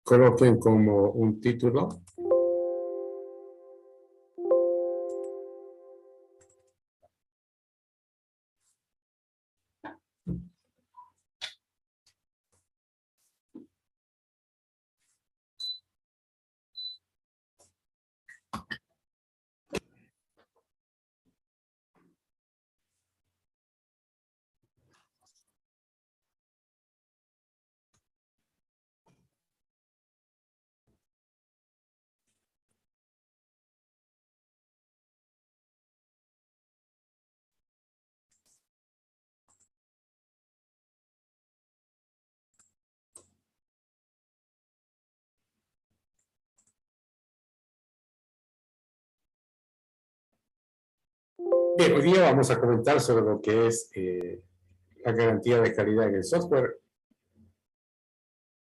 coloquen como un título. Bien, hoy día vamos a comentar sobre lo que es la garantía de calidad en el software.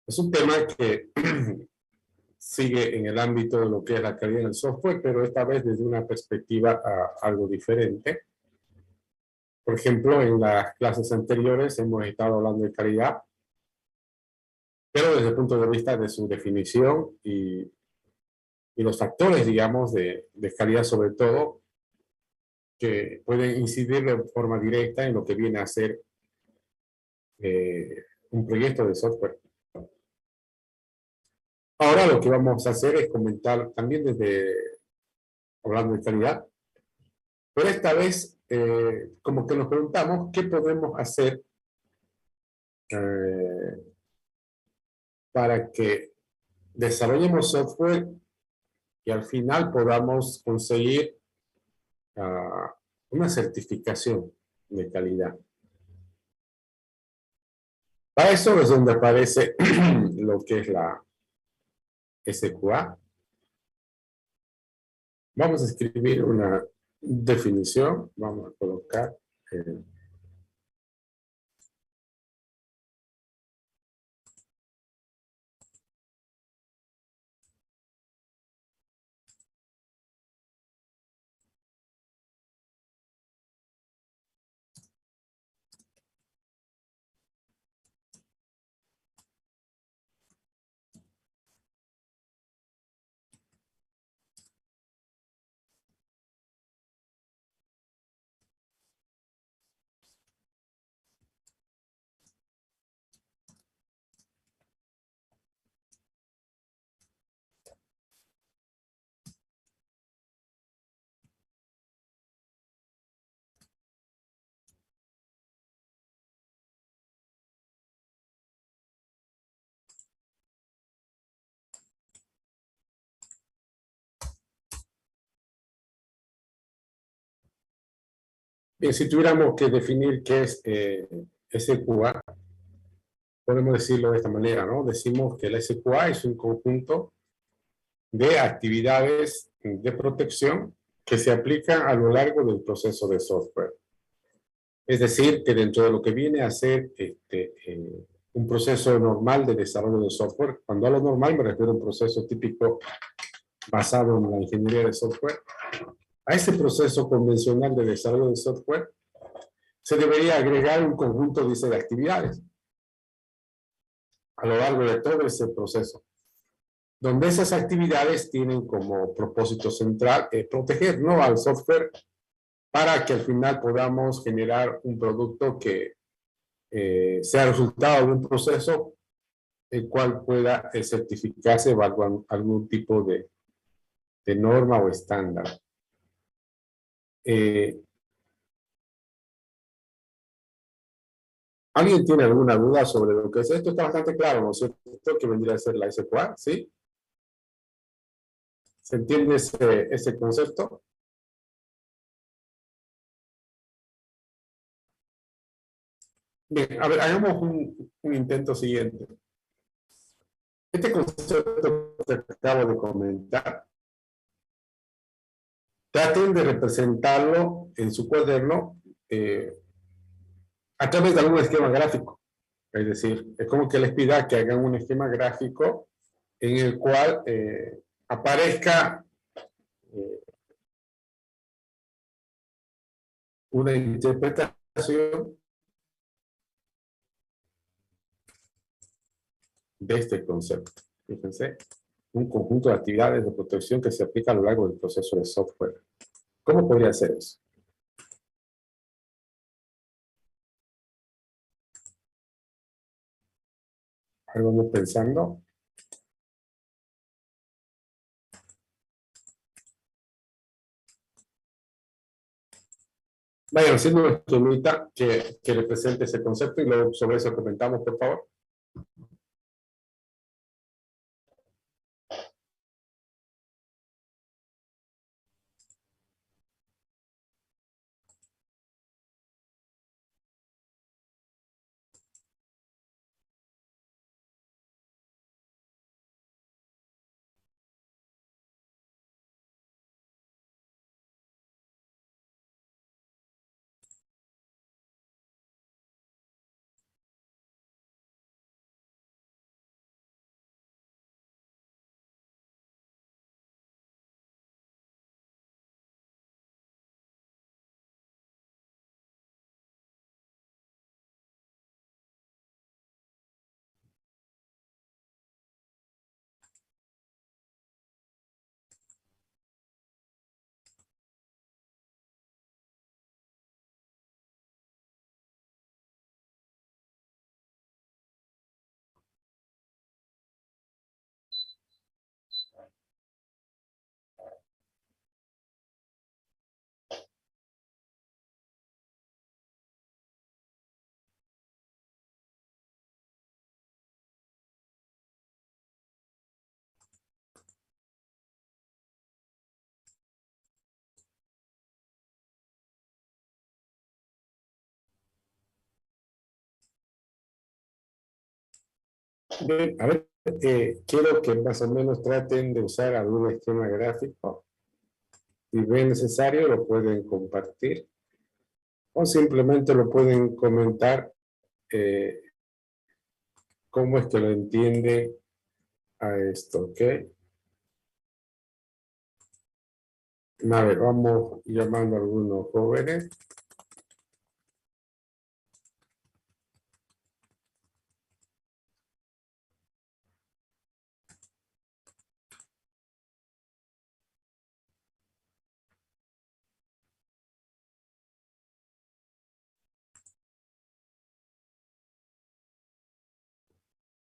Es un tema que sigue en el ámbito de lo que es la calidad en el software, pero esta vez desde una perspectiva algo diferente. Por ejemplo, en las clases anteriores hemos estado hablando de calidad, pero desde el punto de vista de su definición y los factores, digamos, de calidad sobre todo, que pueden incidir de forma directa en lo que viene a ser un proyecto de software. Ahora lo que vamos a hacer es comentar también hablando de calidad, pero esta vez como que nos preguntamos qué podemos hacer para que desarrollemos software y al final podamos conseguir una certificación de calidad. Para eso es donde aparece lo que es la SQA. Vamos a escribir una definición. Vamos a colocar bien, si tuviéramos que definir qué es SQA, podemos decirlo de esta manera, ¿no? Decimos que la SQA es un conjunto de actividades de protección que se aplican a lo largo del proceso de software. Es decir, que dentro de lo que viene a ser un proceso normal de desarrollo de software, cuando hablo normal me refiero a un proceso típico basado en la ingeniería de software, a ese proceso convencional de desarrollo de software se debería agregar un conjunto, dice, de actividades a lo largo de todo ese proceso, donde esas actividades tienen como propósito central proteger, ¿no?, al software para que al final podamos generar un producto que sea resultado de un proceso el cual pueda certificarse bajo algún tipo de norma o estándar. ¿Alguien tiene alguna duda sobre lo que es esto? Está bastante claro, ¿no es cierto? Que vendría a ser la SQA, ¿sí? ¿Se entiende ese concepto? Bien, a ver, hagamos un intento siguiente. Este concepto que acabo de comentar, traten de representarlo en su cuaderno a través de algún esquema gráfico. Es decir, es como que les pida que hagan un esquema gráfico en el cual aparezca una interpretación de este concepto. Fíjense, un conjunto de actividades de protección que se aplica a lo largo del proceso de software. ¿Cómo podría ser eso? ¿Algo vamos pensando? Vayan haciendo una esquemita que represente ese concepto y luego sobre eso comentamos, por favor. Bien, a ver, quiero que más o menos traten de usar algún esquema gráfico. Si ven necesario, lo pueden compartir o simplemente lo pueden comentar eh, cómo es que lo entiende a esto, ¿ok? A ver, vamos llamando a algunos jóvenes.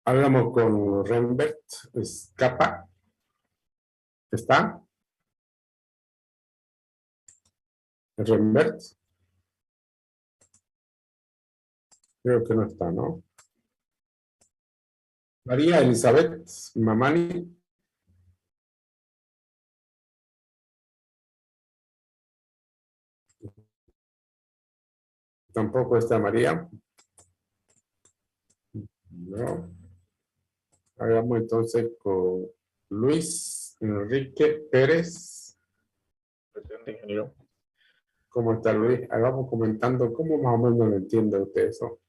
Hablamos con Rembert Escapa. ¿Está? Rembert. Creo que no está, ¿no? María Elizabeth Mamani. Tampoco está María. No. Hagamos entonces con Luis Enrique Pérez. Presente, ingeniero. ¿Cómo está Luis? Hagamos comentando cómo más o menos lo entiende usted eso.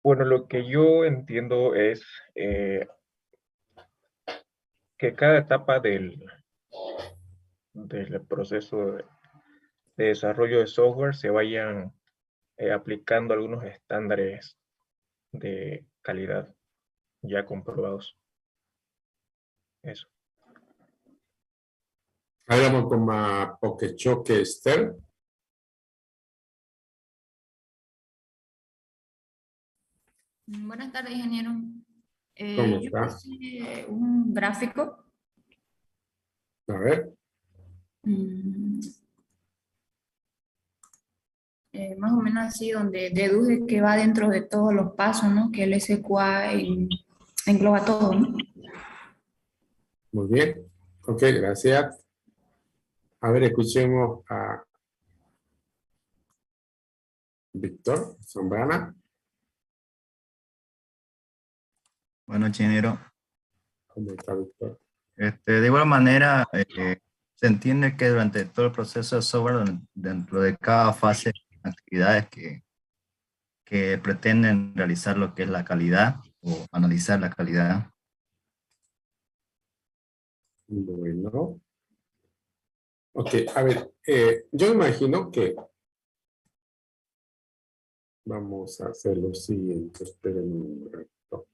Bueno, lo que yo entiendo es que cada etapa del proceso de desarrollo de software se vayan aplicando algunos estándares de calidad ya comprobados. Eso. Hagamos con Pokechoke Esther. Buenas tardes, ingeniero. ¿Cómo Yo está? hice un gráfico, A ver. mm, más o menos así, donde deduje que va dentro de todos los pasos, ¿no? Que el SQA engloba todo, ¿no? Muy bien. Ok, gracias. A ver, escuchemos a Víctor Zambrana. Bueno, ingeniero, ¿Cómo está, Víctor? de igual manera, se entiende que durante todo el proceso de software, dentro de cada fase, actividades que pretenden realizar lo que es la calidad o analizar la calidad. Bueno. Ok, a ver, yo imagino que vamos a hacer lo siguiente. Esperen un momento.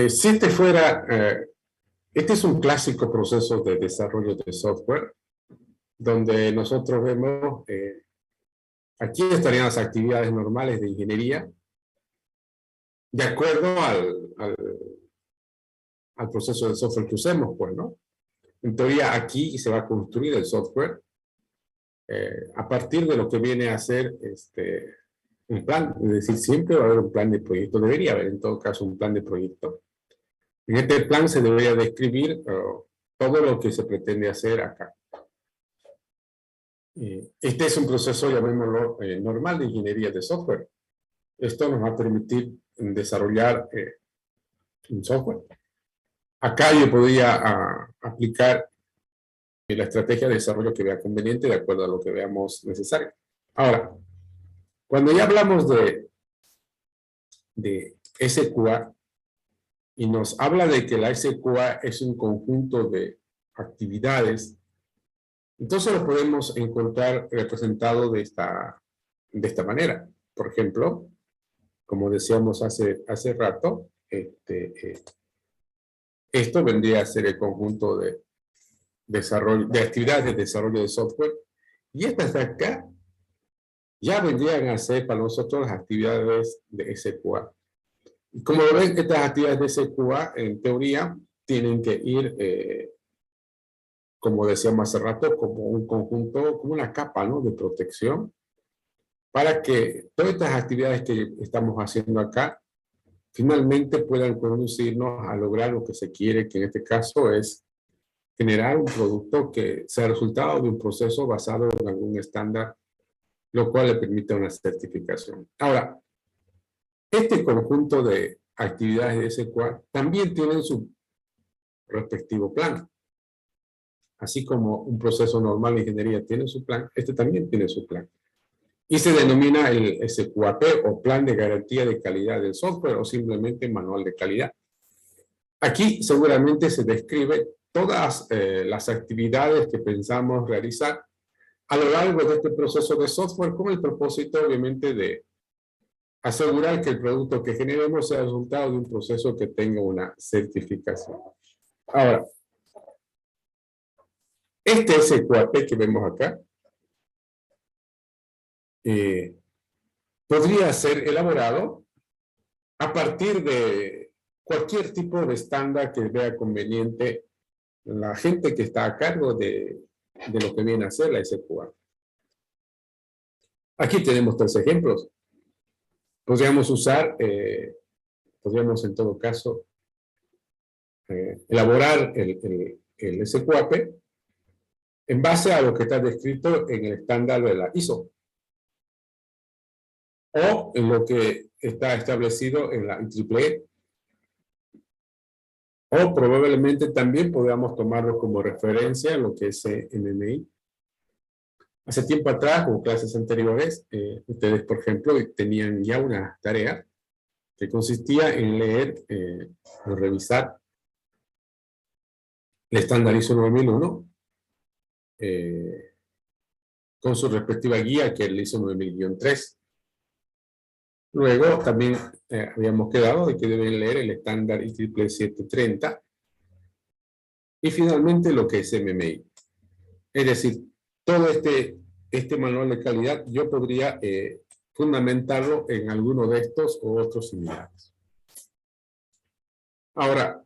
Si este fuera, este es un clásico proceso de desarrollo de software, donde nosotros vemos, aquí estarían las actividades normales de ingeniería, de acuerdo al proceso de software que usemos, pues, ¿no? En teoría, aquí se va a construir el software a partir de lo que viene a ser un plan. Es decir, siempre va a haber un plan de proyecto. Debería haber, en todo caso, un plan de proyecto. En este plan se debería describir todo lo que se pretende hacer acá. Este es un proceso, llamémoslo, normal de ingeniería de software. Esto nos va a permitir desarrollar un software. Acá yo podría aplicar la estrategia de desarrollo que vea conveniente de acuerdo a lo que veamos necesario. Ahora, cuando ya hablamos de SQA y nos habla de que la SQA es un conjunto de actividades, entonces lo podemos encontrar representado de esta manera. Por ejemplo, como decíamos hace rato, esto vendría a ser el conjunto de actividades de desarrollo de software, y estas de acá ya vendrían a ser para nosotros las actividades de SQA. Como ven, estas actividades de SQA, en teoría, tienen que ir, como decíamos hace rato, como un conjunto, como una capa, ¿no?, de protección, para que todas estas actividades que estamos haciendo acá, finalmente puedan conducirnos a lograr lo que se quiere, que en este caso es generar un producto que sea resultado de un proceso basado en algún estándar, lo cual le permite una certificación. Ahora, este conjunto de actividades de SQA también tienen su respectivo plan. Así como un proceso normal de ingeniería tiene su plan, este también tiene su plan. Y se denomina el SQAP, o Plan de Garantía de Calidad del Software, o simplemente Manual de Calidad. Aquí seguramente se describe todas las actividades que pensamos realizar a lo largo de este proceso de software, con el propósito, obviamente, de asegurar que el producto que generemos sea el resultado de un proceso que tenga una certificación. Ahora, este SQAP que vemos acá podría ser elaborado a partir de cualquier tipo de estándar que vea conveniente la gente que está a cargo de lo que viene a ser la SQA. Aquí tenemos 3 ejemplos. Podríamos usar, podríamos en todo caso elaborar el SQAP en base a lo que está descrito en el estándar de la ISO, o en lo que está establecido en la IEEE, o probablemente también podamos tomarlo como referencia en lo que es MMI. Hace tiempo atrás, o clases anteriores, ustedes, por ejemplo, tenían ya una tarea que consistía en leer o revisar el estándar ISO 9001 con su respectiva guía, que es el ISO 9000-3. Luego también habíamos quedado de que deben leer el estándar IEEE 730 y finalmente lo que es MMI. Es decir, todo este manual de calidad yo podría fundamentarlo en alguno de estos u otros similares. Ahora,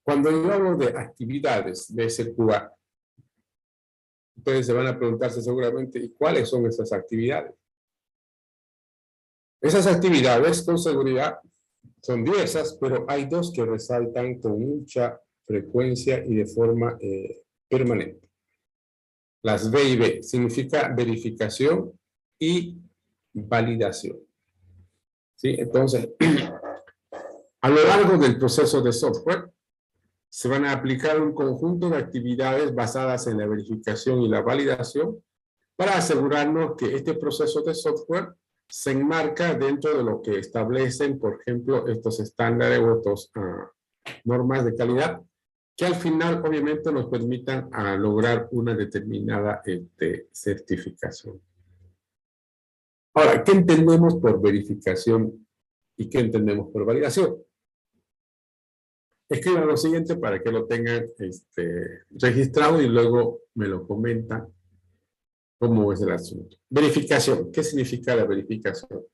cuando yo hablo de actividades de SQA, ustedes se van a preguntarse seguramente, ¿y cuáles son esas actividades? Esas actividades, con seguridad, son diversas, pero hay 2 que resaltan con mucha frecuencia y de forma permanente. Las V y B significa verificación y validación. ¿Sí? Entonces, a lo largo del proceso de software, se van a aplicar un conjunto de actividades basadas en la verificación y la validación para asegurarnos que este proceso de software se enmarca dentro de lo que establecen, por ejemplo, estos estándares u otras normas de calidad, que al final obviamente nos permitan lograr una determinada certificación. Ahora, ¿qué entendemos por verificación y qué entendemos por validación? Escriban lo siguiente para que lo tengan registrado y luego me lo comentan cómo es el asunto. Verificación. ¿Qué significa la verificación?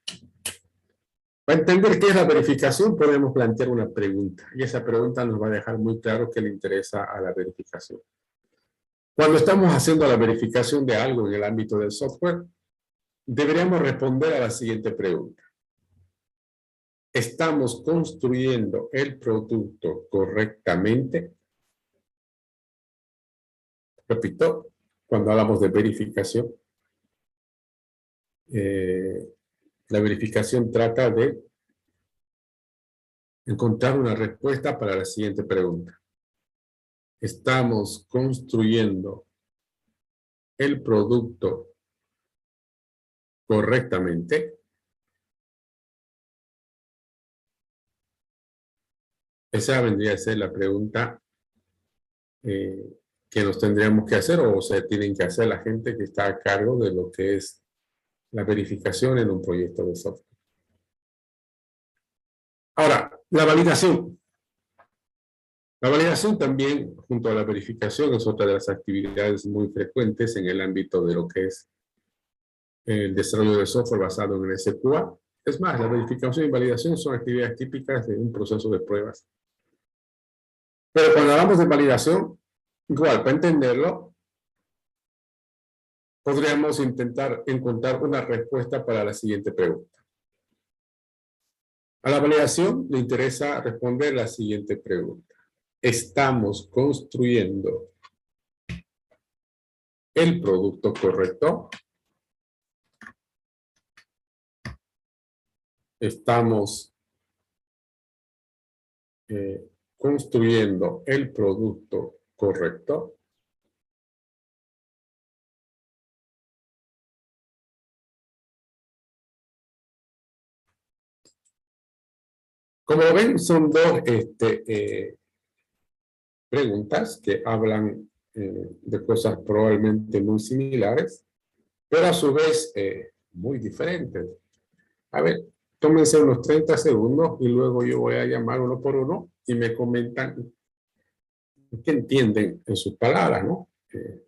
Para entender qué es la verificación, podemos plantear una pregunta. Y esa pregunta nos va a dejar muy claro qué le interesa a la verificación. Cuando estamos haciendo la verificación de algo en el ámbito del software, deberíamos responder a la siguiente pregunta. ¿Estamos construyendo el producto correctamente? Repito, cuando hablamos de verificación, la verificación trata de encontrar una respuesta para la siguiente pregunta. ¿Estamos construyendo el producto correctamente? Esa vendría a ser la pregunta que nos tendríamos que hacer o se tienen que hacer la gente que está a cargo de lo que es la verificación en un proyecto de software. Ahora, la validación. La validación también, junto a la verificación, es otra de las actividades muy frecuentes en el ámbito de lo que es el desarrollo de software basado en el SQA. Es más, la verificación y validación son actividades típicas de un proceso de pruebas. Pero cuando hablamos de validación, igual, para entenderlo, podríamos intentar encontrar una respuesta para la siguiente pregunta. A la validación le interesa responder la siguiente pregunta. ¿Estamos construyendo el producto correcto? ¿Estamos construyendo el producto correcto? Como ven, son dos preguntas que hablan de cosas probablemente muy similares, pero a su vez muy diferentes. A ver, tómense unos 30 segundos y luego yo voy a llamar uno por uno y me comentan qué entienden en sus palabras, ¿no? ¿Qué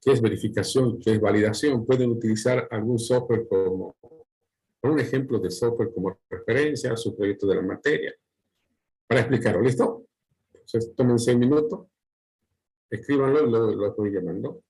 es verificación? ¿Qué es validación? Pueden utilizar algún software como un ejemplo de software como referencia a su proyecto de la materia para explicarlo. ¿Listo? Entonces, tómense un minuto, escríbanlo y luego lo estoy llamando.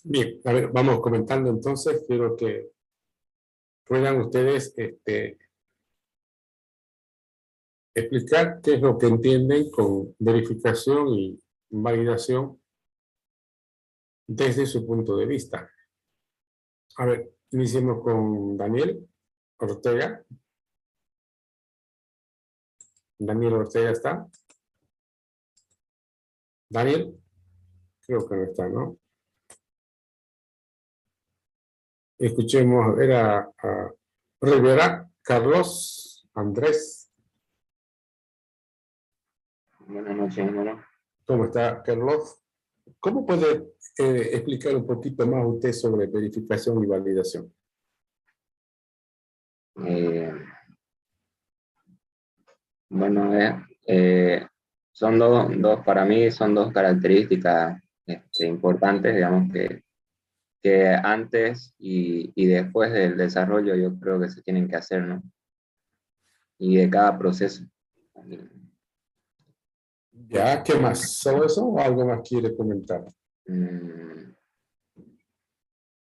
Bien, a ver, vamos comentando entonces. Quiero que puedan ustedes explicar qué es lo que entienden con verificación y validación desde su punto de vista. A ver, Iniciemos con Daniel Ortega. Daniel Ortega está. Daniel, creo que no está, ¿no? Escuchemos a ver a Rivera, Carlos, Andrés. Buenas noches, hermano. ¿Cómo está, Carlos? ¿Cómo puede explicar un poquito más usted sobre verificación y validación? Bueno, son para mí son dos características importantes, digamos, que antes y después del desarrollo yo creo que se tienen que hacer, ¿no? Y de cada proceso. ¿Ya? ¿Qué más? ¿Solo eso o algo más quiere comentar?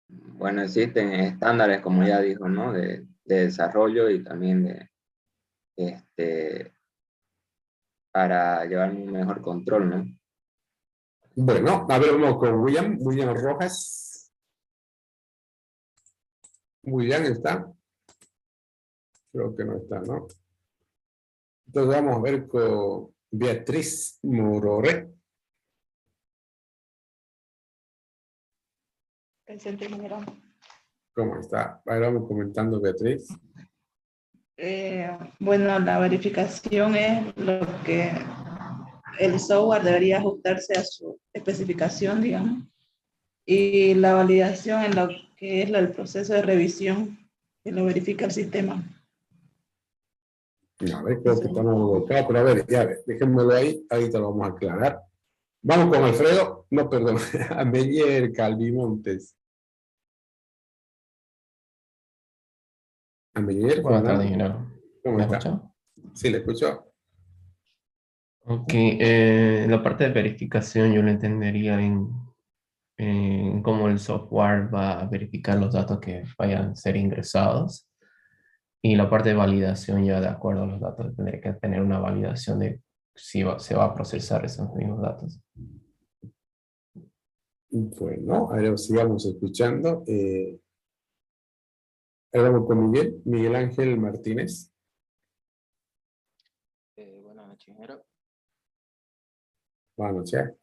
Bueno, existen estándares, como ya dijo, ¿no? De desarrollo y también para llevar un mejor control, ¿no? Bueno, a ver, vamos con William Rojas. William está. Creo que no está, ¿no? Entonces vamos a ver con Beatriz Morore. Presente, ingeniero. ¿Cómo está? Ahí vamos comentando, Beatriz. Bueno, la verificación es lo que el software debería ajustarse a su especificación, digamos, y la validación en lo que es el proceso de revisión que lo verifica el sistema. A ver, creo que estamos equivocados, pero a ver, ya ver, déjenmelo ahí, ahorita lo vamos a aclarar. Vamos con Alfredo, no, perdón, Ameller Calvimontes. Ameller, Buenas tardes, ingeniero. ¿cómo ¿Me está? escucha? Sí, le escucho. Ok, la parte de verificación yo lo entendería en cómo el software va a verificar los datos que vayan a ser ingresados. Y la parte de validación ya de acuerdo a los datos, tendría que tener una validación de si se va a procesar esos mismos datos. Bueno, ahora sigamos escuchando. Ahora vamos con Miguel Ángel Martínez. Buenas noches, ingeniero. Buenas noches.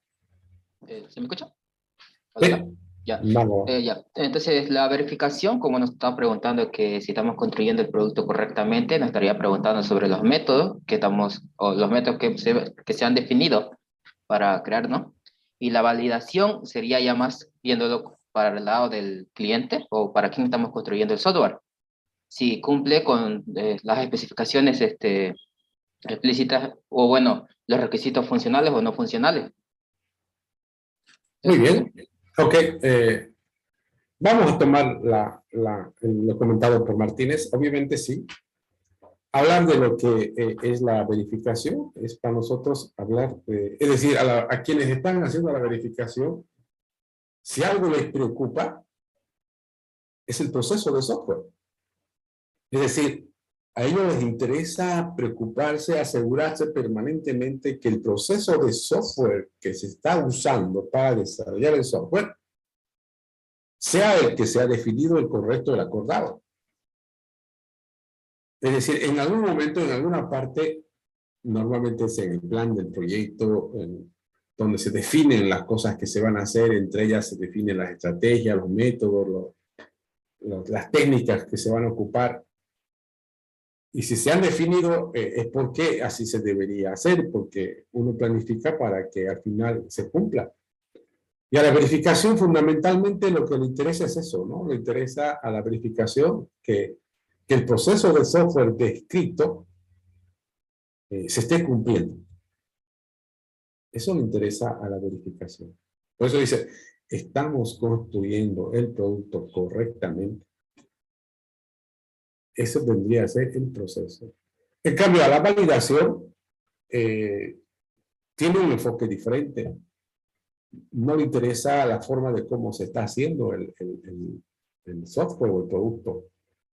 ¿Se me escucha? Sí. Hola. Ya. Vamos. Ya. Entonces, la verificación, como nos está preguntando que si estamos construyendo el producto correctamente, nos estaría preguntando sobre los métodos o los métodos que se han definido para crear, ¿no? Y la validación sería ya más viéndolo para el lado del cliente o para quién estamos construyendo el software. Si cumple con las especificaciones explícitas o, bueno, los requisitos funcionales o no funcionales. Muy bien. Ok. Vamos a tomar lo comentado por Martínez. Obviamente sí. Hablar de lo que es la verificación es para nosotros hablar, es decir, a quienes están haciendo la verificación, si algo les preocupa, es el proceso de software. Es decir, a ellos les interesa preocuparse, asegurarse permanentemente que el proceso de software que se está usando para desarrollar el software sea el que se ha definido el correcto, el acordado. Es decir, en algún momento, en alguna parte, normalmente es en el plan del proyecto, donde se definen las cosas que se van a hacer, entre ellas se definen las estrategias, los métodos, las técnicas que se van a ocupar. Y si se han definido, es porque así se debería hacer, porque uno planifica para que al final se cumpla. Y a la verificación, fundamentalmente, lo que le interesa es eso, ¿no? Le interesa a la verificación que el proceso de software descrito se esté cumpliendo. Eso le interesa a la verificación. Por eso dice, estamos construyendo el producto correctamente. Eso vendría a ser el proceso. En cambio, a la validación tiene un enfoque diferente. No le interesa la forma de cómo se está haciendo el software o el producto.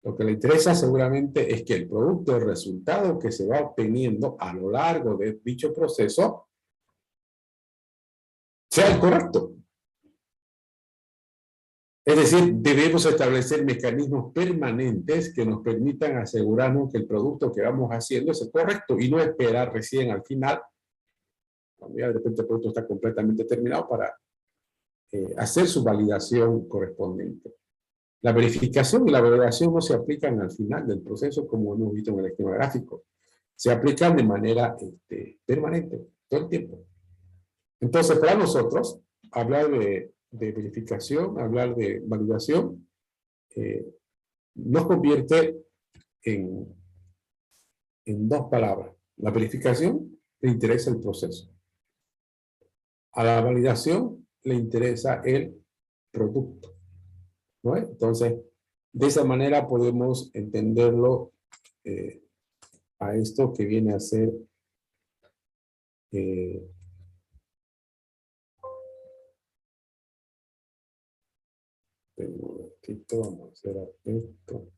Lo que le interesa seguramente es que el producto, el resultado que se va obteniendo a lo largo de dicho proceso, sea el correcto. Es decir, debemos establecer mecanismos permanentes que nos permitan asegurarnos que el producto que vamos haciendo es el correcto y no esperar recién al final, cuando ya de repente el producto está completamente terminado, para hacer su validación correspondiente. La verificación y la validación no se aplican al final del proceso, como hemos visto en el esquema gráfico. Se aplican de manera permanente, todo el tiempo. Entonces, para nosotros, hablar de verificación, hablar de validación, nos convierte en dos palabras. La verificación le interesa el proceso. A la validación le interesa el producto, ¿no? Entonces, de esa manera podemos entenderlo a esto que viene a ser un momentito, vamos a hacer esto.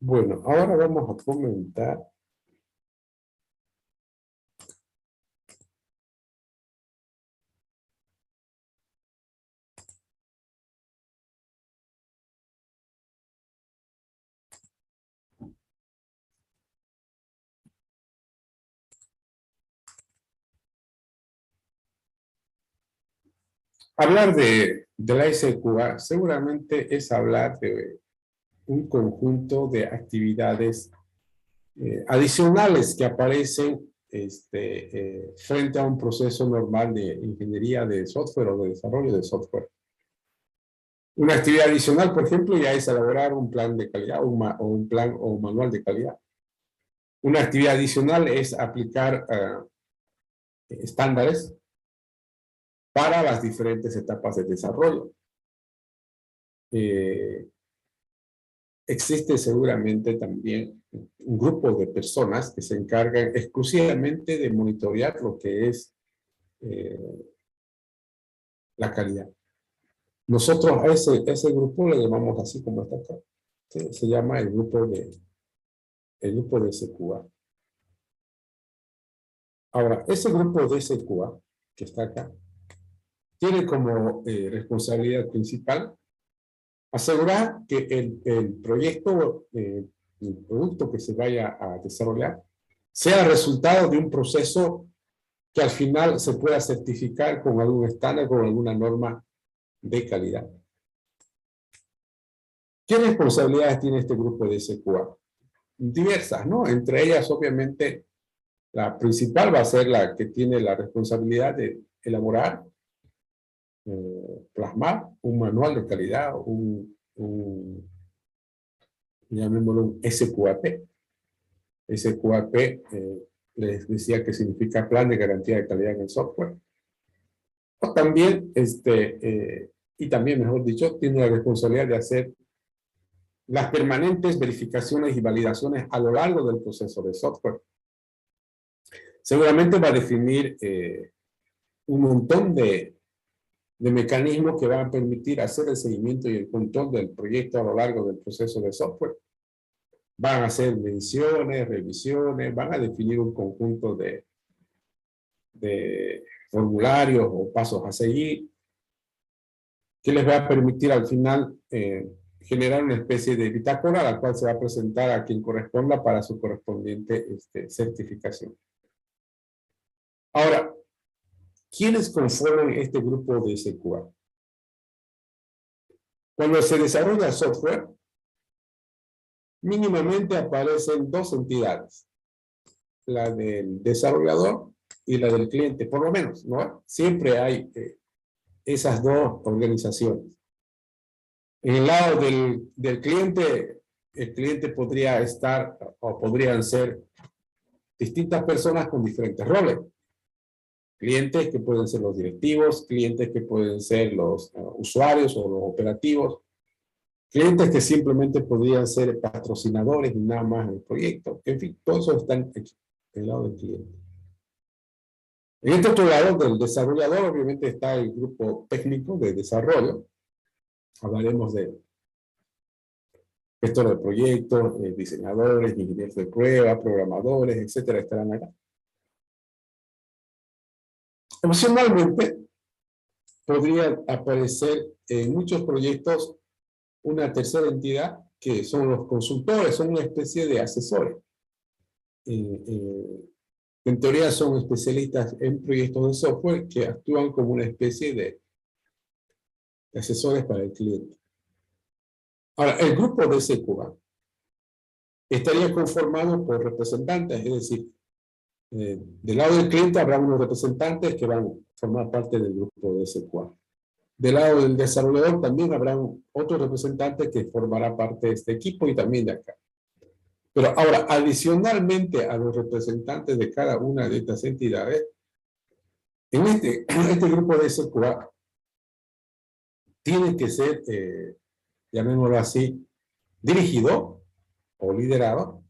Bueno, ahora vamos a comentar hablar de la SQA seguramente es hablar de un conjunto de actividades adicionales que aparecen frente a un proceso normal de ingeniería de software o de desarrollo de software. Una actividad adicional, por ejemplo, ya es elaborar un plan de calidad o un plan o un manual de calidad. Una actividad adicional es aplicar estándares para las diferentes etapas de desarrollo. Existe seguramente también un grupo de personas que se encargan exclusivamente de monitorear lo que es la calidad. Nosotros a ese grupo le llamamos así como está acá. ¿Sí? Se llama el grupo de SQA. Ahora, ese grupo de SQA que está acá tiene como responsabilidad principal asegurar que el proyecto, el producto que se vaya a desarrollar, sea resultado de un proceso que al final se pueda certificar con algún estándar, con alguna norma de calidad. ¿Qué responsabilidades tiene este grupo de SQA? Diversas, ¿no? Entre ellas, obviamente, la principal va a ser la que tiene la responsabilidad de elaborar, plasmar un manual de calidad, llamémoslo un SQAP. SQAP, les decía que significa Plan de Garantía de Calidad en el Software. O también, y también, mejor dicho, tiene la responsabilidad de hacer las permanentes verificaciones y validaciones a lo largo del proceso de software. Seguramente va a definir un montón de mecanismos que van a permitir hacer el seguimiento y el control del proyecto a lo largo del proceso de software. Van a hacer mediciones, revisiones, van a definir un conjunto de formularios o pasos a seguir, que les va a permitir al final generar una especie de bitácora a la cual se va a presentar a quien corresponda para su correspondiente certificación. Ahora, ¿quiénes conforman este grupo de SQA? Cuando se desarrolla software, mínimamente aparecen dos entidades, la del desarrollador y la del cliente, por lo menos, ¿no? Siempre hay esas dos organizaciones. En el lado del cliente, el cliente podría estar, o podrían ser distintas personas con diferentes roles. Clientes que pueden ser los directivos, clientes que pueden ser los usuarios o los operativos, clientes que simplemente podrían ser patrocinadores y nada más en el proyecto. En fin, todos esos están en el lado del cliente. En este otro lado del desarrollador, obviamente está el grupo técnico de desarrollo. Hablaremos de él. gestores de proyectos, diseñadores, ingenieros de prueba, programadores, etcétera, estarán acá. Emocionalmente, podría aparecer en muchos proyectos una tercera entidad que son los consultores, son una especie de asesores. En teoría son especialistas en proyectos de software que actúan como una especie de asesores para el cliente. Ahora, el grupo de SQA estaría conformado por representantes, es decir, del lado del cliente habrá unos representantes que van a formar parte del grupo de SQA. Del lado del desarrollador también habrá otros representantes que formará parte de este equipo y también de acá. Pero ahora, adicionalmente a los representantes de cada una de estas entidades, en este grupo de SQA tiene que ser, llamémoslo así, dirigido o liderado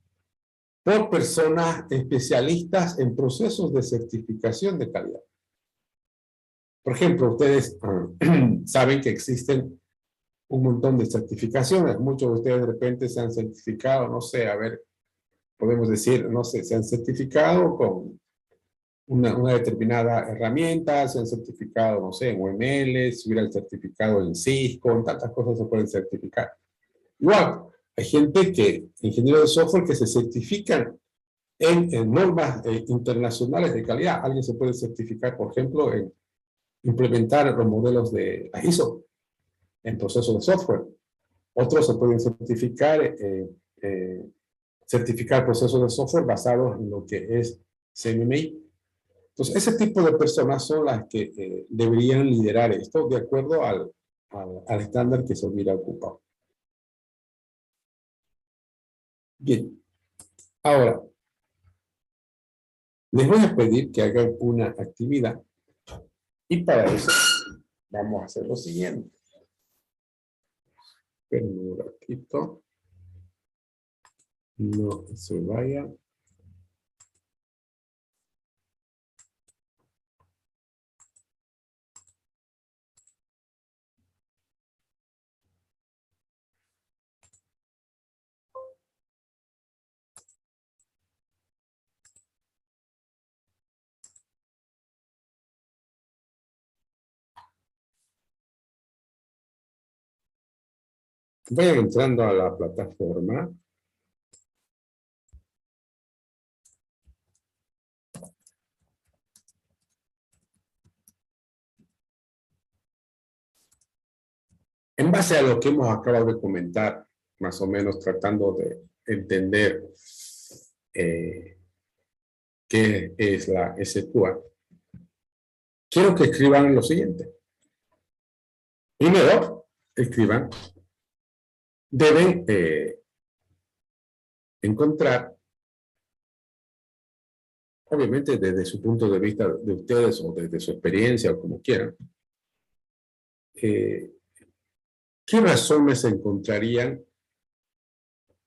por personas especialistas en procesos de certificación de calidad. Por ejemplo, ustedes saben que existen un montón de certificaciones. Muchos de ustedes de repente se han certificado, no sé, a ver, podemos decir, no sé, se han certificado con una determinada herramienta, se han certificado, no sé, en UML, se hubiera el certificado en Cisco, en tantas cosas se pueden certificar. Igual, hay gente que, ingenieros de software, que se certifican en normas internacionales de calidad. Alguien se puede certificar, por ejemplo, en implementar los modelos de la ISO en procesos de software. Otros se pueden certificar, certificar procesos de software basados en lo que es CMMI. Entonces, ese tipo de personas son las que deberían liderar esto de acuerdo al estándar que se hubiera ocupado. Bien. Ahora, les voy a pedir que hagan una actividad y para eso vamos a hacer lo siguiente. Esperen un ratito. No se vaya. Vayan entrando a la plataforma. En base a lo que hemos acabado de comentar, más o menos tratando de entender qué es la SQA, quiero que escriban lo siguiente. Primero, escriban, deben encontrar, obviamente desde su punto de vista de ustedes o desde su experiencia o como quieran, ¿qué razones se encontrarían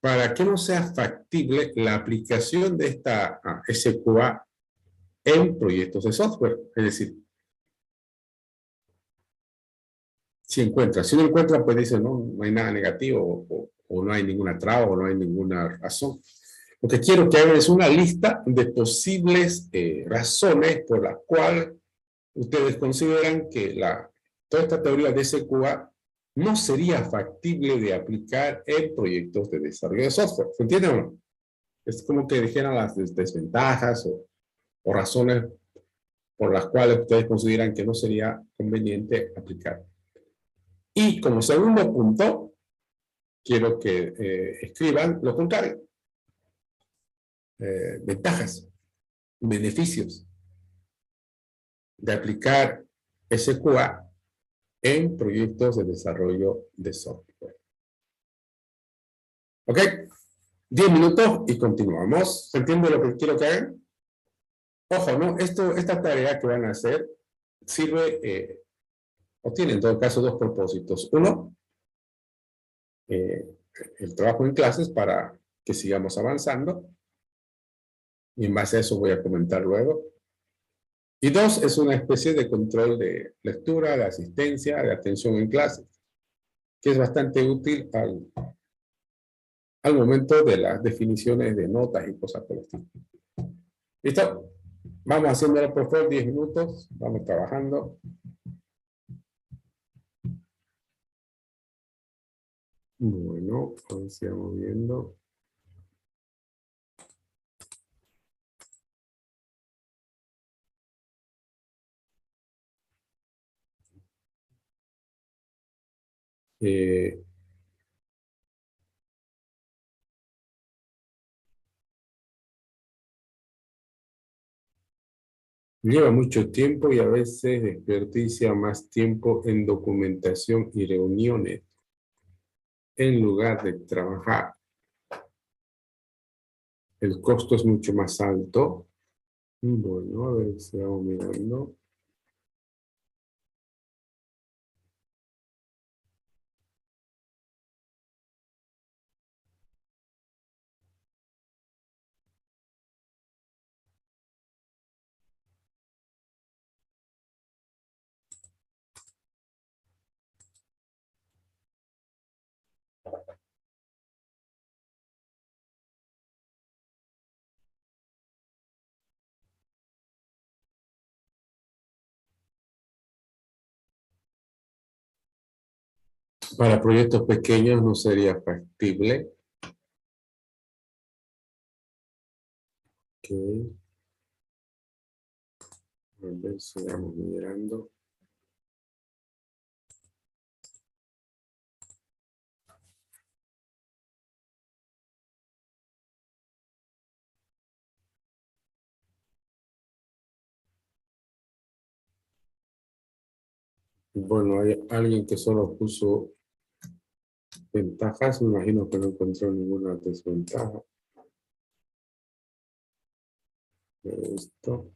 para que no sea factible la aplicación de esta SQA en proyectos de software? Es decir, si uno encuentra, pues dice, no hay nada negativo o no hay ninguna traba o no hay ninguna razón. Lo que quiero que hagan es una lista de posibles razones por las cuales ustedes consideran que toda esta teoría de SQA no sería factible de aplicar en proyectos de desarrollo de software. ¿Se entiende o no? Es como que dijeran las desventajas o razones por las cuales ustedes consideran que no sería conveniente aplicar. Y como segundo punto, quiero que escriban lo contrario. Ventajas, beneficios de aplicar SQA en proyectos de desarrollo de software. ¿Ok? 10 minutos y continuamos. ¿Se entiende lo que quiero que hagan? Ojo, ¿no? Esta tarea que van a hacer sirve, o tiene en todo caso dos propósitos. Uno, el trabajo en clases para que sigamos avanzando. Y en base a eso voy a comentar luego. Y dos, es una especie de control de lectura, de asistencia, de atención en clases, que es bastante útil al momento de las definiciones de notas y cosas por el estilo. ¿Listo? Vamos haciéndolo por favor 10 minutos, vamos trabajando. Bueno, pues sigamos viendo. Lleva mucho tiempo y a veces desperdicia más tiempo en documentación y reuniones en lugar de trabajar. El costo es mucho más alto. Bueno, a ver si vamos mirando. Para proyectos pequeños no sería factible. Ok. A ver, sigamos mirando. Bueno, hay alguien que solo puso ventajas. Me imagino que no encontró ninguna desventaja. Esto.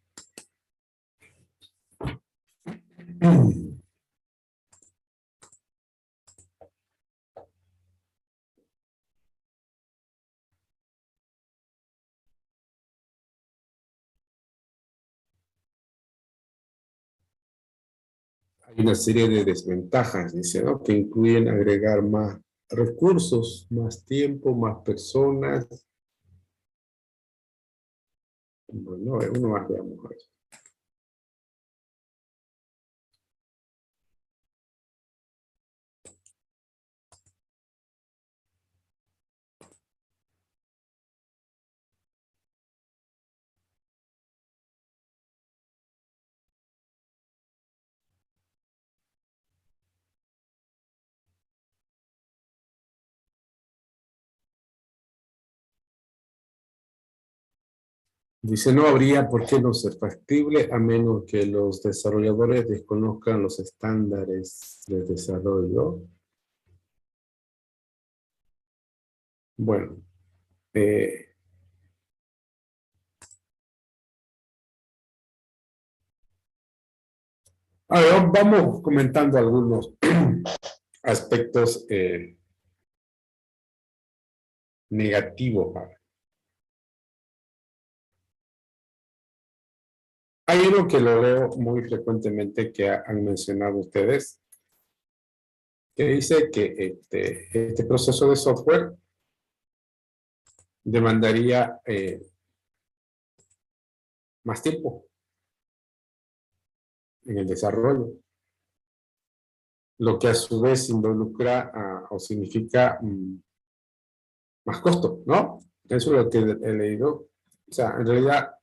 Hay una serie de desventajas, dice, ¿no? Que incluyen agregar más recursos, más tiempo, más personas. Bueno, uno más veamos eso. Dice, no habría por qué no ser factible a menos que los desarrolladores desconozcan los estándares de desarrollo. Bueno, a ver, vamos comentando algunos aspectos negativos. Hay uno que lo veo muy frecuentemente que han mencionado ustedes, que dice que este proceso de software demandaría más tiempo en el desarrollo, lo que a su vez involucra o significa más costo, ¿no? Eso es lo que he leído. O sea, en realidad,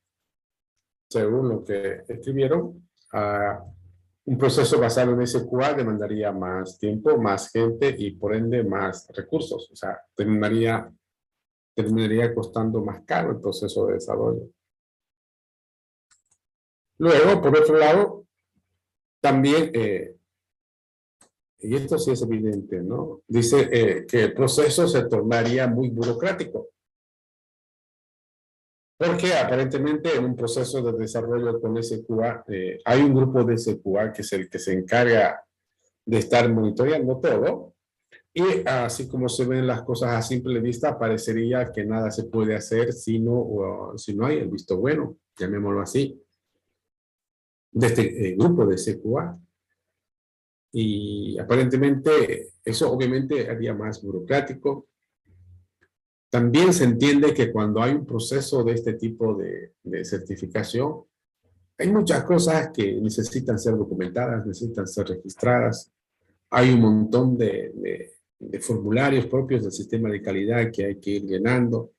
según lo que escribieron, un proceso basado en SQA demandaría más tiempo, más gente y por ende más recursos. O sea, terminaría costando más caro el proceso de desarrollo. Luego, por otro lado, también, y esto sí es evidente, ¿no? Dice que el proceso se tornaría muy burocrático. Porque aparentemente en un proceso de desarrollo con SQA, hay un grupo de SQA que es el que se encarga de estar monitoreando todo. Y así como se ven las cosas a simple vista, parecería que nada se puede hacer si no hay el visto bueno, llamémoslo así, de este grupo de SQA. Y aparentemente eso obviamente haría más burocrático. También se entiende que cuando hay un proceso de este tipo de certificación, hay muchas cosas que necesitan ser documentadas, necesitan ser registradas. Hay un montón de formularios propios del sistema de calidad que hay que ir llenando.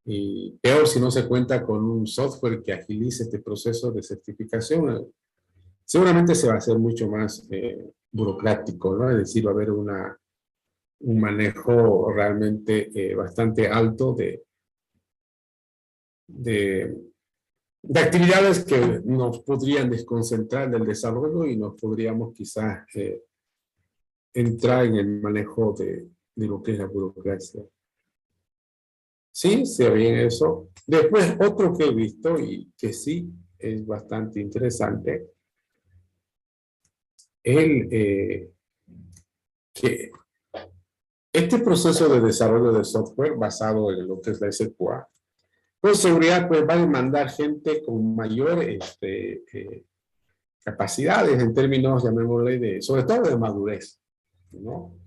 Y peor si no se cuenta con un software que agilice este proceso de certificación, seguramente se va a hacer mucho más burocrático, ¿no? Es decir, va a haber un manejo realmente bastante alto de actividades que nos podrían desconcentrar del desarrollo y nos podríamos quizás entrar en el manejo de lo que es la burocracia. Sí, se ve bien eso. Después, otro que he visto y que sí es bastante interesante, es que este proceso de desarrollo de software basado en lo que es la SQA, con seguridad pues va a demandar gente con mayor capacidades en términos, llamémosle, sobre todo de madurez, ¿no?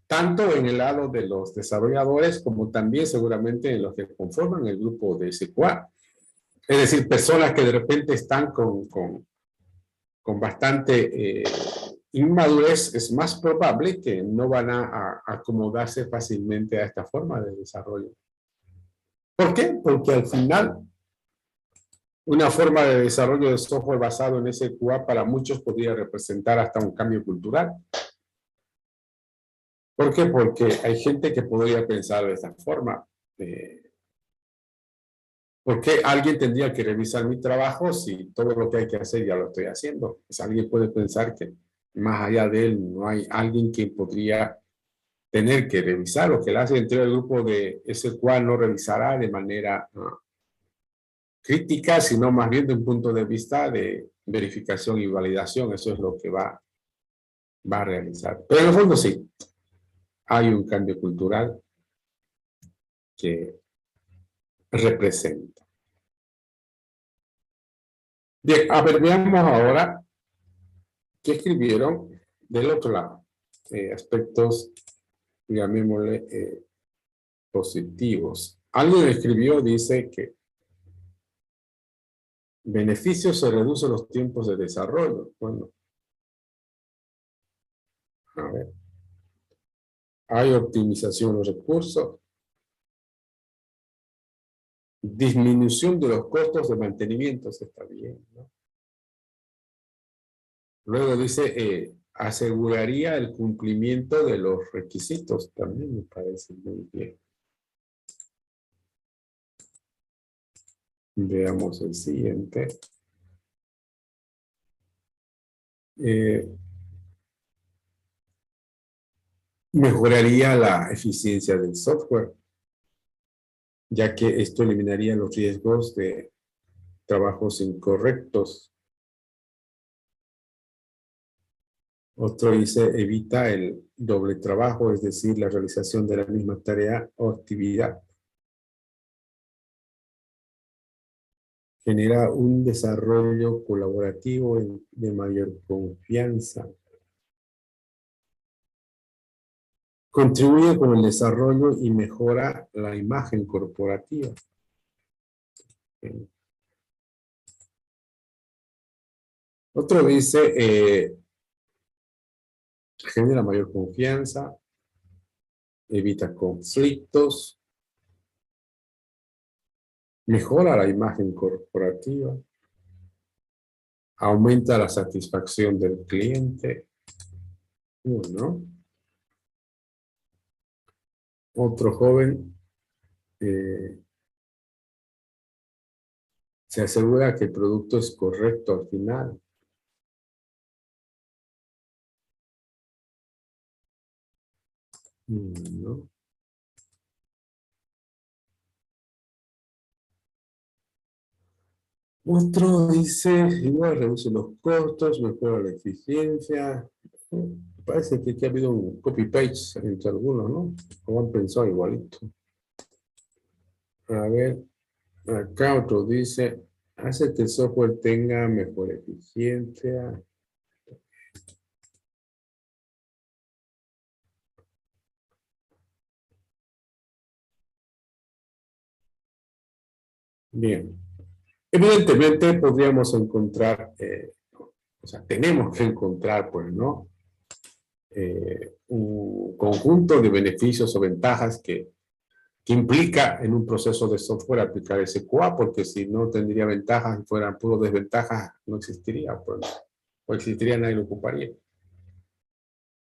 Tanto en el lado de los desarrolladores como también seguramente en los que conforman el grupo de SQA. Es decir, personas que de repente están con bastante inmadurez, es más probable que no van a acomodarse fácilmente a esta forma de desarrollo. ¿Por qué? Porque al final, una forma de desarrollo de software basado en SQA para muchos podría representar hasta un cambio cultural. ¿Por qué? Porque hay gente que podría pensar de esta forma. ¿Por qué alguien tendría que revisar mi trabajo si todo lo que hay que hacer ya lo estoy haciendo? Pues alguien puede pensar que más allá de él no hay alguien que podría tener que revisar lo que él hace dentro del grupo de ese cual no revisará de manera crítica, sino más bien de un punto de vista de verificación y validación. Eso es lo que va a realizar. Pero en el fondo sí, hay un cambio cultural que representa. Bien, a ver, veamos ahora qué escribieron del otro lado. Aspectos, llamémosle, positivos. Alguien escribió, dice que beneficios se reducen los tiempos de desarrollo. Bueno, a ver. Hay optimización de los recursos. Disminución de los costos de mantenimiento, eso está bien, ¿no? Luego dice, aseguraría el cumplimiento de los requisitos, también me parece muy bien. Veamos el siguiente. Mejoraría la eficiencia del software, ya que esto eliminaría los riesgos de trabajos incorrectos. Otro dice, evita el doble trabajo, es decir, la realización de la misma tarea o actividad. Genera un desarrollo colaborativo de mayor confianza. Contribuye con el desarrollo y mejora la imagen corporativa. Otro dice, genera mayor confianza, evita conflictos, mejora la imagen corporativa, aumenta la satisfacción del cliente. ¿No? Otro joven se asegura que el producto es correcto al final. ¿No? Otro dice, igual reduce los costos, mejora la eficiencia. Parece que aquí ha habido un copy-paste entre algunos, ¿no? Como han pensado igualito. A ver, acá otro dice, hace que el software tenga mejor eficiencia. Bien. Evidentemente podríamos encontrar, o sea, tenemos que encontrar, pues, ¿no? Un conjunto de beneficios o ventajas que implica en un proceso de software aplicar SQA, porque si no tendría ventajas y fueran puro desventajas, no existiría, pues, o existiría, nadie lo ocuparía.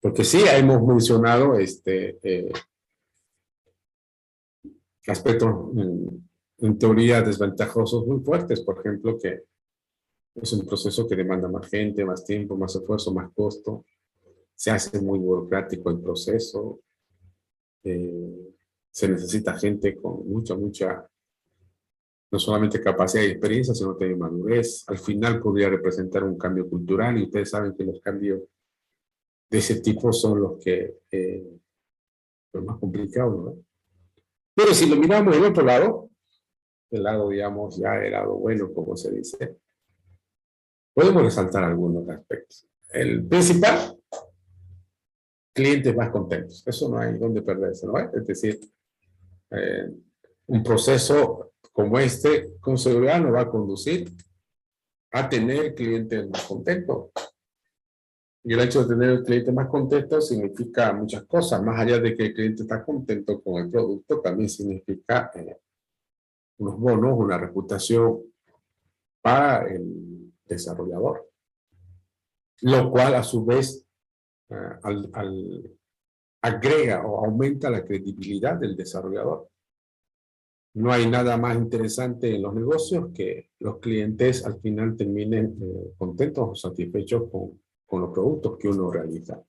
Porque sí, hemos mencionado aspectos en teoría desventajosos muy fuertes, por ejemplo, que es un proceso que demanda más gente, más tiempo, más esfuerzo, más costo, se hace muy burocrático el proceso, se necesita gente con mucha, no solamente capacidad y experiencia, sino también madurez. Al final podría representar un cambio cultural y ustedes saben que los cambios de ese tipo son los que los más complicados, ¿no? Pero si lo miramos del otro lado, el lado, digamos, ya el lado bueno, como se dice, podemos resaltar algunos aspectos. El principal, clientes más contentos. Eso no hay donde perderse, ¿no? Es decir, un proceso como este, con seguridad nos va a conducir a tener clientes más contentos. Y el hecho de tener el cliente más contento significa muchas cosas. Más allá de que el cliente está contento con el producto, también significa unos bonos, una reputación para el desarrollador. Lo cual, a su vez, agrega o aumenta la credibilidad del desarrollador. No hay nada más interesante en los negocios que los clientes al final terminen contentos o satisfechos con los productos que uno realiza.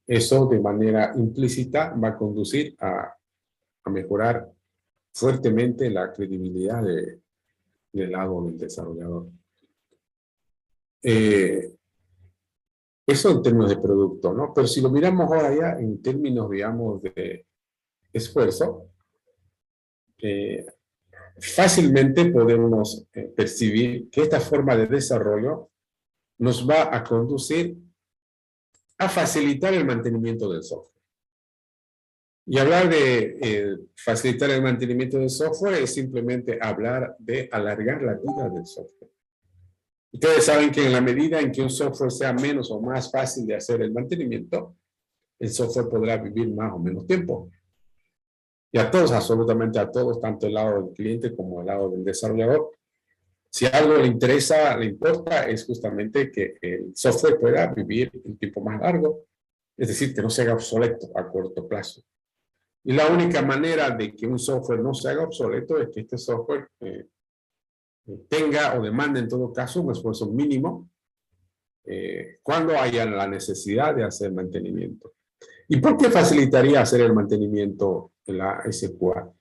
Eso de manera implícita va a conducir a mejorar fuertemente la credibilidad del lado del desarrollador. Eso en términos de producto, ¿no? Pero si lo miramos ahora ya en términos, digamos, de esfuerzo, fácilmente podemos percibir que esta forma de desarrollo nos va a conducir a facilitar el mantenimiento del software. Y hablar de facilitar el mantenimiento del software es simplemente hablar de alargar la vida del software. Ustedes saben que en la medida en que un software sea menos o más fácil de hacer el mantenimiento, el software podrá vivir más o menos tiempo. Y a todos, absolutamente a todos, tanto el lado del cliente como el lado del desarrollador, si algo le interesa, le importa, es justamente que el software pueda vivir un tiempo más largo, es decir, que no se haga obsoleto a corto plazo. Y la única manera de que un software no se haga obsoleto es que este software tenga o demande en todo caso un esfuerzo mínimo cuando haya la necesidad de hacer mantenimiento. ¿Y por qué facilitaría hacer el mantenimiento en la SQA?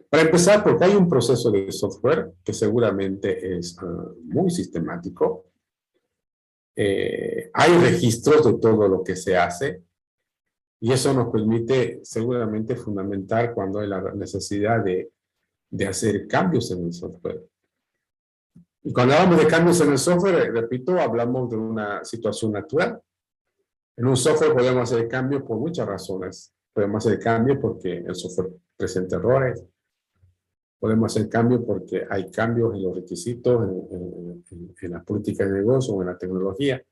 Para empezar, porque hay un proceso de software que seguramente es muy sistemático. Hay registros de todo lo que se hace y eso nos permite seguramente fundamentar cuando hay la necesidad de hacer cambios en el software. Y cuando hablamos de cambios en el software, repito, hablamos de una situación natural. En un software podemos hacer cambios por muchas razones. Podemos hacer cambios porque el software presenta errores. Podemos hacer cambios porque hay cambios en los requisitos, en la política de negocio o en la tecnología.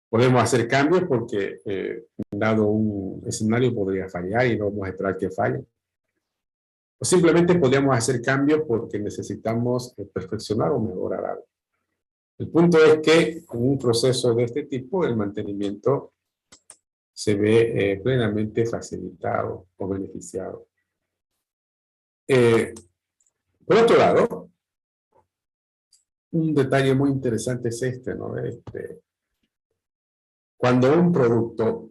Podemos hacer cambios porque, dado un escenario, podría fallar y no vamos a esperar que falle. O simplemente podríamos hacer cambios porque necesitamos perfeccionar o mejorar algo. El punto es que en un proceso de este tipo, el mantenimiento se ve plenamente facilitado o beneficiado. Por otro lado, un detalle muy interesante es este, ¿no? Cuando un producto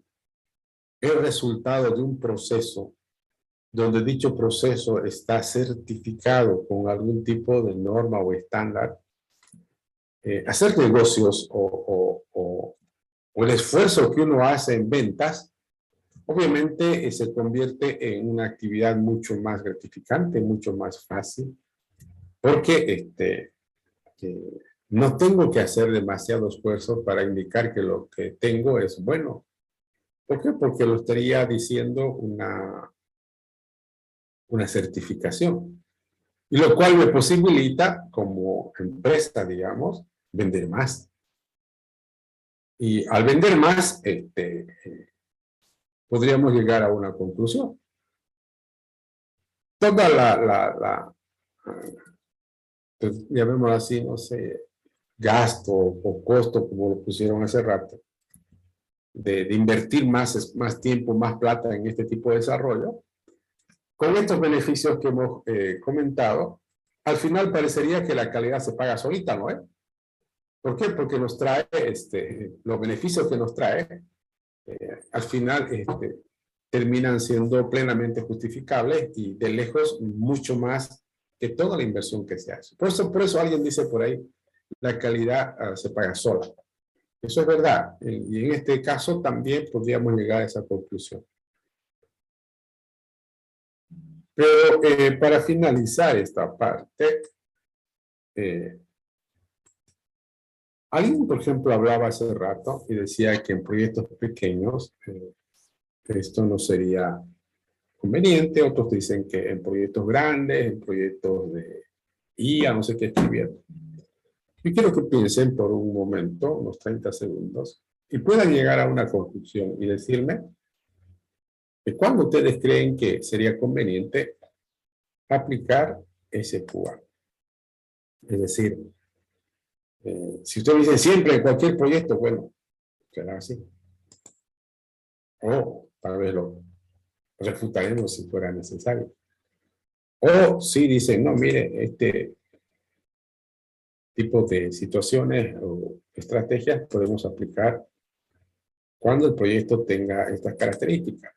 es resultado de un proceso donde dicho proceso está certificado con algún tipo de norma o estándar, hacer negocios o el esfuerzo que uno hace en ventas, obviamente se convierte en una actividad mucho más gratificante, mucho más fácil, porque no tengo que hacer demasiado esfuerzo para indicar que lo que tengo es bueno. ¿Por qué? Porque lo estaría diciendo una certificación. Y lo cual me posibilita, como empresa, digamos, vender más. Y al vender más, podríamos llegar a una conclusión. Toda pues, llamémoslo así, no sé, gasto o costo, como lo pusieron hace rato, de invertir más tiempo, más plata en este tipo de desarrollo, con estos beneficios que hemos comentado, al final parecería que la calidad se paga solita, ¿no? ¿Por qué? Porque nos trae, los beneficios que nos trae, al final terminan siendo plenamente justificables y de lejos mucho más que toda la inversión que se hace. Por eso alguien dice por ahí, la calidad se paga sola. Eso es verdad. Y en este caso también podríamos llegar a esa conclusión. Pero para finalizar esta parte, alguien, por ejemplo, hablaba hace rato y decía que en proyectos pequeños esto no sería conveniente. Otros dicen que en proyectos grandes, en proyectos de IA, no sé qué estoy viendo. Yo quiero que piensen por un momento, unos 30 segundos, y puedan llegar a una conclusión y decirme que cuándo ustedes creen que sería conveniente aplicar SQA. Es decir, si ustedes dicen siempre en cualquier proyecto, bueno, será así. O tal vez lo refutaremos si fuera necesario. O si dicen, no, mire, este tipo de situaciones o estrategias podemos aplicar cuando el proyecto tenga estas características.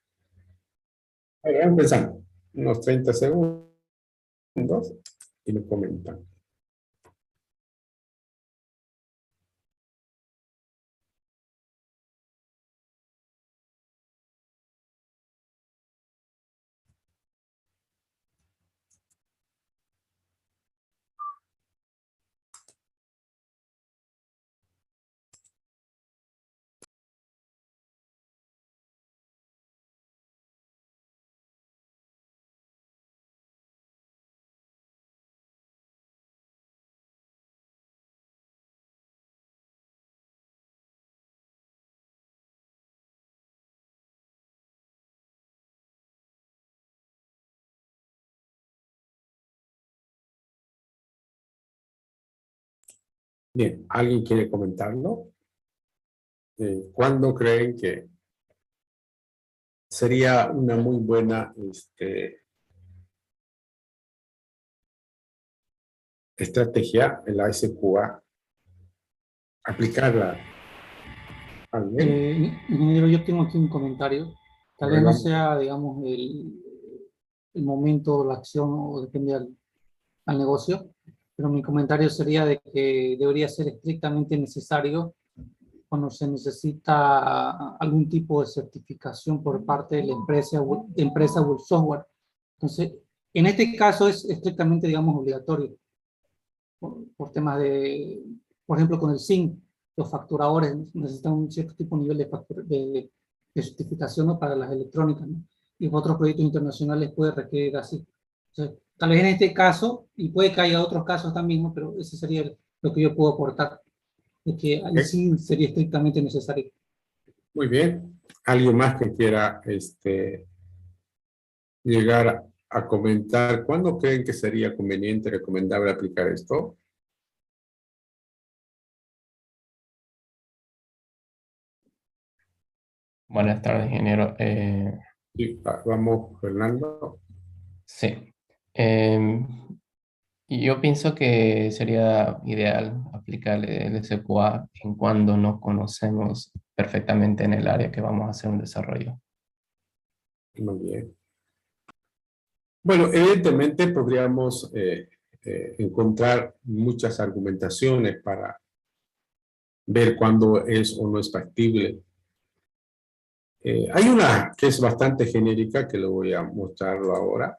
Ahora, vamos pensando, unos 30 segundos y me comentan. Bien, ¿alguien quiere comentarlo? ¿Cuándo creen que sería una muy buena estrategia en la SQA aplicarla? ¿Alguien? Ingeniero, yo tengo aquí un comentario. Tal vez no sea, digamos, el momento, la acción o depende al negocio, pero mi comentario sería de que debería ser estrictamente necesario cuando se necesita algún tipo de certificación por parte de la empresa o el software. Entonces, en este caso es estrictamente, digamos, obligatorio por temas de, por ejemplo, con el SIN, los facturadores necesitan un cierto tipo de nivel de certificación, ¿no?, para las electrónicas, ¿no? Y en otros proyectos internacionales puede requerir así. Entonces, tal vez en este caso, y puede que haya otros casos también, ¿no?, pero ese sería lo que yo puedo aportar, de que ahí sí sería estrictamente necesario. Muy bien. ¿Alguien más que quiera llegar a comentar cuándo creen que sería conveniente, recomendable aplicar esto? Buenas tardes, ingeniero. Sí, vamos, Fernando. Sí. Y yo pienso que sería ideal aplicar el SQA en cuando no conocemos perfectamente en el área que vamos a hacer un desarrollo. Muy bien. Bueno, evidentemente podríamos encontrar muchas argumentaciones para ver cuándo es o no es factible. Hay una que es bastante genérica, que lo voy a mostrarlo ahora,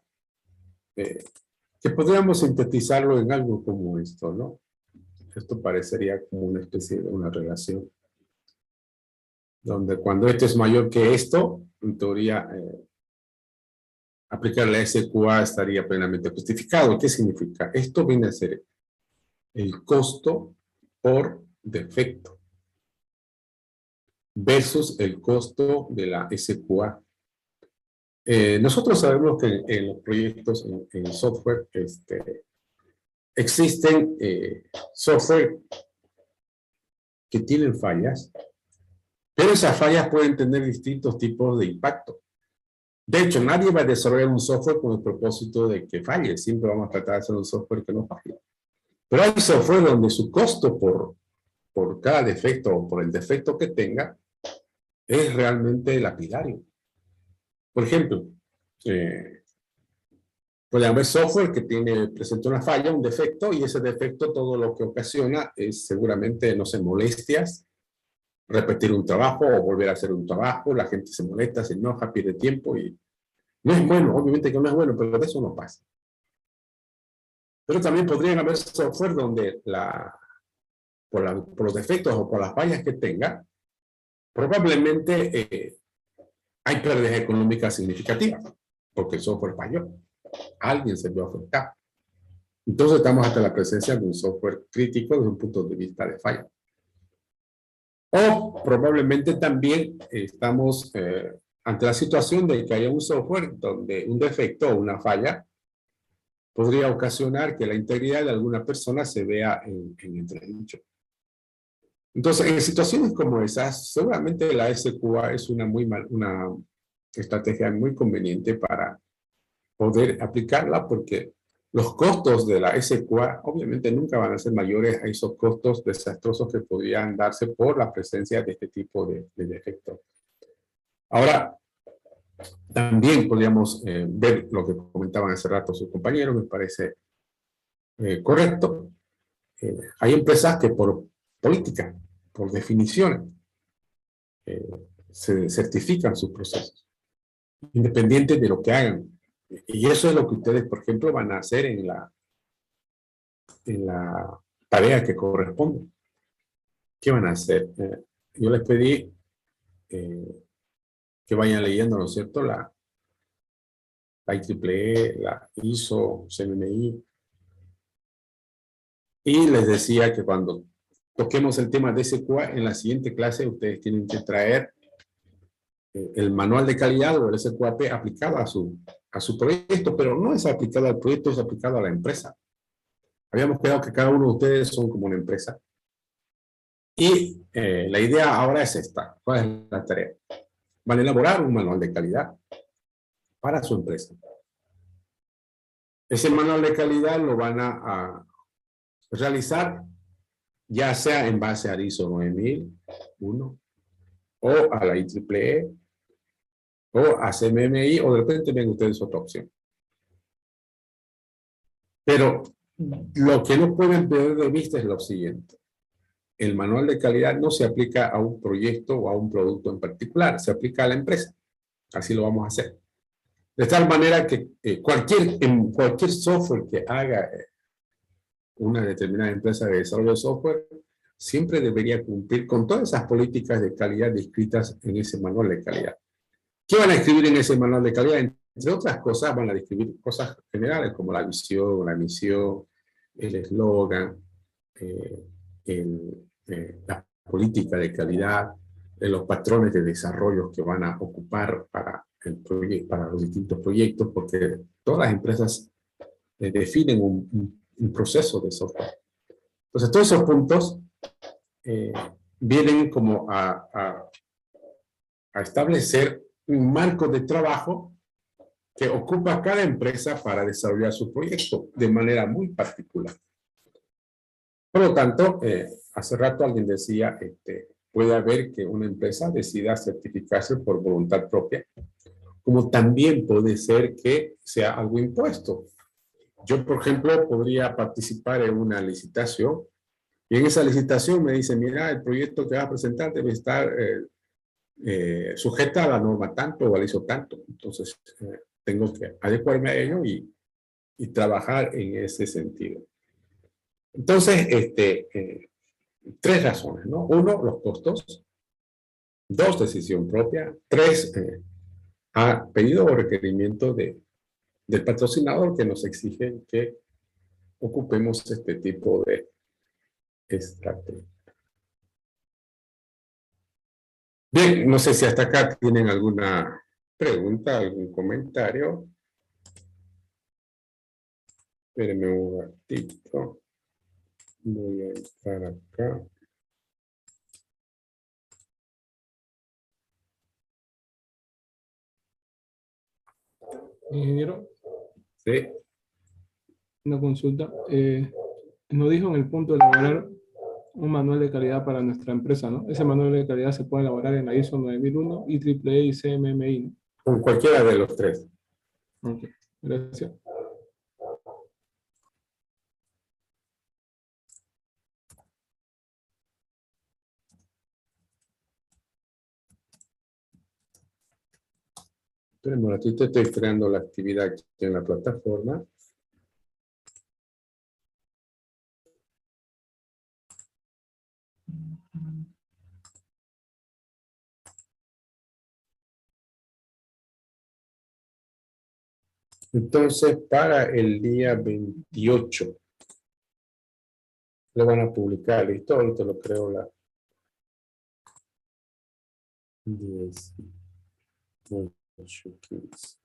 que podríamos sintetizarlo en algo como esto, ¿no? Esto parecería como una especie de una relación, donde cuando esto es mayor que esto, en teoría aplicar la SQA estaría plenamente justificado. ¿Qué significa? Esto viene a ser el costo por defecto versus el costo de la SQA. Nosotros sabemos que en los proyectos, en software, existen software que tienen fallas, pero esas fallas pueden tener distintos tipos de impacto. De hecho, nadie va a desarrollar un software con el propósito de que falle. Siempre vamos a tratar de hacer un software que no falle. Pero hay software donde su costo por cada defecto o por el defecto que tenga es realmente lapidario. Por ejemplo, puede haber software que presenta una falla, un defecto, y ese defecto todo lo que ocasiona es seguramente, no sé, molestias, repetir un trabajo o volver a hacer un trabajo, la gente se molesta, se enoja, pierde tiempo y no es bueno, obviamente que no es bueno, pero de eso no pasa. Pero también podrían haber software donde por los defectos o por las fallas que tenga, probablemente hay pérdidas económicas significativas, porque el software falló. Alguien se vio afectado. Entonces estamos ante la presencia de un software crítico desde un punto de vista de falla. O probablemente también estamos ante la situación de que haya un software donde un defecto o una falla podría ocasionar que la integridad de alguna persona se vea en entredicho. Entonces, en situaciones como esas, seguramente la SQA es una estrategia muy conveniente para poder aplicarla, porque los costos de la SQA obviamente nunca van a ser mayores a esos costos desastrosos que podrían darse por la presencia de este tipo de defectos. Ahora, también podríamos ver lo que comentaban hace rato sus compañeros, me parece correcto. Hay empresas que por política, por definición, se certifican sus procesos, independiente de lo que hagan. Y eso es lo que ustedes, por ejemplo, van a hacer en la tarea que corresponde. ¿Qué van a hacer? Yo les pedí que vayan leyendo, ¿no es cierto?, la IEEE, la ISO, CMMI. Y les decía que cuando toquemos el tema de SQA, en la siguiente clase ustedes tienen que traer el manual de calidad o el SQAP aplicado a su proyecto, pero no es aplicado al proyecto, es aplicado a la empresa. Habíamos quedado que cada uno de ustedes son como una empresa. Y la idea ahora es esta. ¿Cuál es la tarea? Van a elaborar un manual de calidad para su empresa. Ese manual de calidad lo van a realizar ya sea en base a ISO 9001 o a la IEEE o a CMMI, o de repente ven ustedes otra opción. Pero lo que no pueden perder de vista es lo siguiente. El manual de calidad no se aplica a un proyecto o a un producto en particular, se aplica a la empresa. Así lo vamos a hacer. De tal manera que cualquier software que haga una determinada empresa de desarrollo de software, siempre debería cumplir con todas esas políticas de calidad descritas en ese manual de calidad. ¿Qué van a escribir en ese manual de calidad? Entre otras cosas, van a describir cosas generales como la visión, la misión, el eslogan, la política de calidad, los patrones de desarrollo que van a ocupar para los distintos proyectos, porque todas las empresas definen un proceso de software. Entonces, todos esos puntos vienen como a establecer un marco de trabajo que ocupa cada empresa para desarrollar su proyecto de manera muy particular. Por lo tanto, hace rato alguien decía, puede haber que una empresa decida certificarse por voluntad propia, como también puede ser que sea algo impuesto. Yo, por ejemplo, podría participar en una licitación y en esa licitación me dicen, mira, el proyecto que vas a presentar debe estar sujeta a la norma tanto o al ISO tanto. Entonces, tengo que adecuarme a ello y trabajar en ese sentido. Entonces, tres razones, ¿no? Uno, los costos. Dos, decisión propia. Tres, a pedido o requerimiento de del patrocinador que nos exigen que ocupemos este tipo de estrategia. Bien, no sé si hasta acá tienen alguna pregunta, algún comentario. Espérenme un ratito. Voy a entrar acá. Ingeniero, Sí. una consulta. Nos dijo en el punto de elaborar un manual de calidad para nuestra empresa, ¿no? Ese manual de calidad se puede elaborar en la ISO 9001, IEEE y CMMI, ¿no? Con cualquiera de los tres. Ok, gracias. Espérenme un ratito, estoy creando la actividad aquí en la plataforma. Entonces, para el día 28 lo van a publicar, ¿listo? Ahorita lo creo la 10, 8, 15.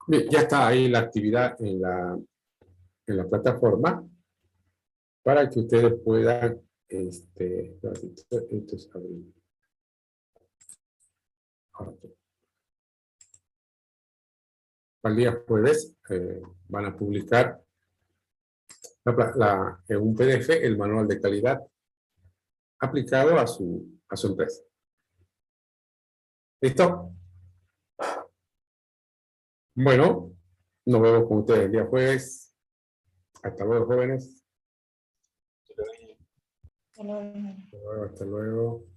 Bien, ya está ahí la actividad en la plataforma para que ustedes puedan, esto es abril. Ahora, al día jueves van a publicar en un PDF el manual de calidad aplicado a su empresa. ¿Listo? Bueno, nos vemos con ustedes el día jueves. Hasta luego, jóvenes. Hola. Hasta luego.